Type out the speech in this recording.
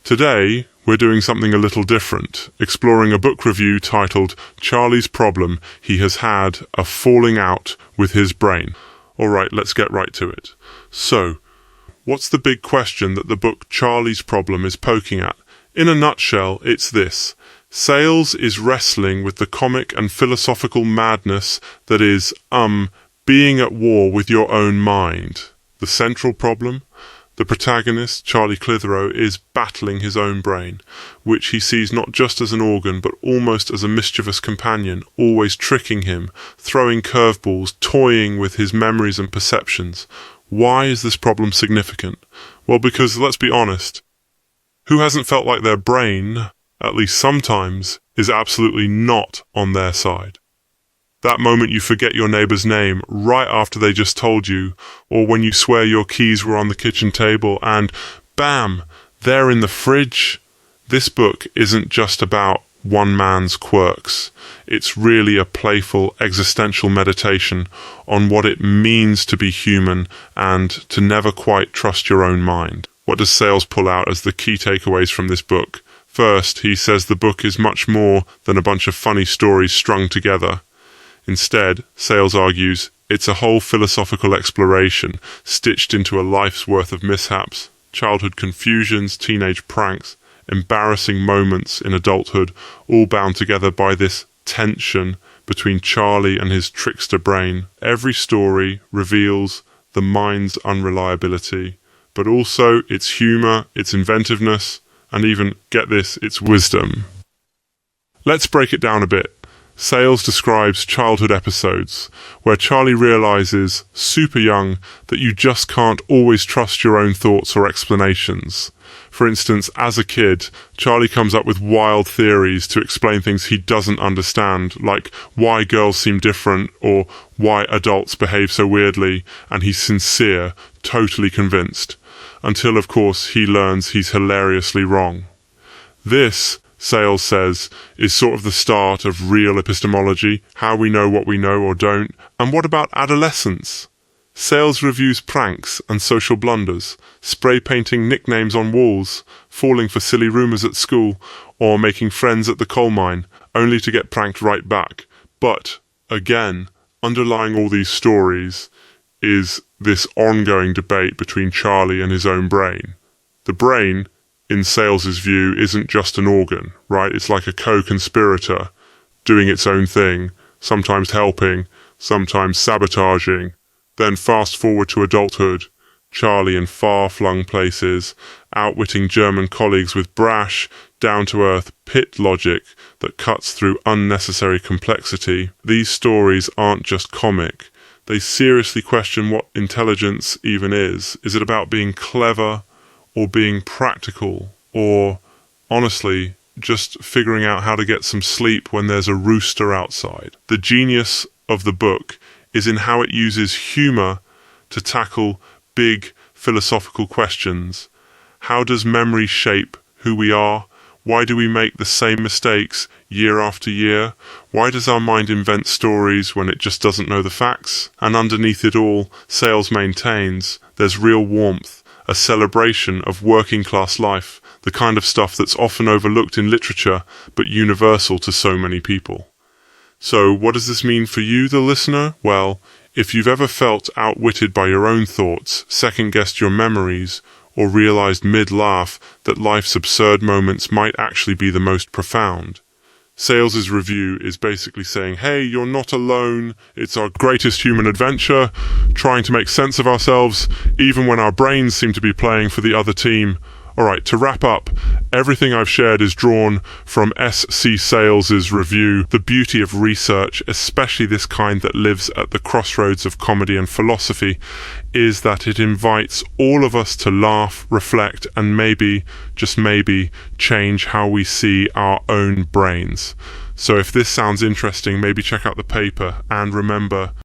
Today, we're doing something a little different, exploring a book review titled Charlie's Problem. He has had a falling out with his brain. Alright, let's get right to it. So, what's the big question that the book Charlie's Problem is poking at? In a nutshell, it's this. Sayles is wrestling with the comic and philosophical madness that is, being at war with your own mind. The central problem? The protagonist, Charlie Clitheroe, is battling his own brain, which he sees not just as an organ, but almost as a mischievous companion, always tricking him, throwing curveballs, toying with his memories and perceptions. Why is this problem significant? Well, because, let's be honest, who hasn't felt like their brain, at least sometimes, is absolutely not on their side? That moment you forget your neighbour's name right after they just told you, or when you swear your keys were on the kitchen table and, bam, they're in the fridge. This book isn't just about one man's quirks. It's really a playful existential meditation on what it means to be human and to never quite trust your own mind. What does Sayles pull out as the key takeaways from this book? First, he says the book is much more than a bunch of funny stories strung together. Instead, Sayles argues, it's a whole philosophical exploration stitched into a life's worth of mishaps, childhood confusions, teenage pranks, embarrassing moments in adulthood, all bound together by this tension between Charlie and his trickster brain. Every story reveals the mind's unreliability, but also its humour, its inventiveness, and even, get this, its wisdom. Let's break it down a bit. Sayles describes childhood episodes where Charlie realizes, super young, that you just can't always trust your own thoughts or explanations. For instance, as a kid, Charlie comes up with wild theories to explain things he doesn't understand, like why girls seem different or why adults behave so weirdly, and he's sincere, totally convinced, until of course he learns he's hilariously wrong. This, Sayles says, is sort of the start of real epistemology, how we know what we know or don't. And what about adolescence? Sayles reviews pranks and social blunders, spray painting nicknames on walls, falling for silly rumours at school, or making friends at the coal mine, only to get pranked right back. But, again, underlying all these stories is this ongoing debate between Charlie and his own brain. The brain, in Sayles' view, isn't just an organ, right? It's like a co-conspirator doing its own thing, sometimes helping, sometimes sabotaging. Then fast forward to adulthood, Charlie in far-flung places, outwitting German colleagues with brash, down-to-earth pit logic that cuts through unnecessary complexity. These stories aren't just comic. They seriously question what intelligence even is. Is it about being clever, or being practical, or, honestly, just figuring out how to get some sleep when there's a rooster outside? The genius of the book is in how it uses humour to tackle big philosophical questions. How does memory shape who we are? Why do we make the same mistakes year after year? Why does our mind invent stories when it just doesn't know the facts? And underneath it all, Sayles maintains, there's real warmth, a celebration of working-class life, the kind of stuff that's often overlooked in literature, but universal to so many people. So, what does this mean for you, the listener? Well, if you've ever felt outwitted by your own thoughts, second-guessed your memories, or realized mid-laugh that life's absurd moments might actually be the most profound, Sayles' review is basically saying, hey, you're not alone, it's our greatest human adventure, trying to make sense of ourselves, even when our brains seem to be playing for the other team. Alright, to wrap up, everything I've shared is drawn from S.C. Sayles' review. The beauty of research, especially this kind that lives at the crossroads of comedy and philosophy, is that it invites all of us to laugh, reflect, and maybe, just maybe, change how we see our own brains. So if this sounds interesting, maybe check out the paper, and remember,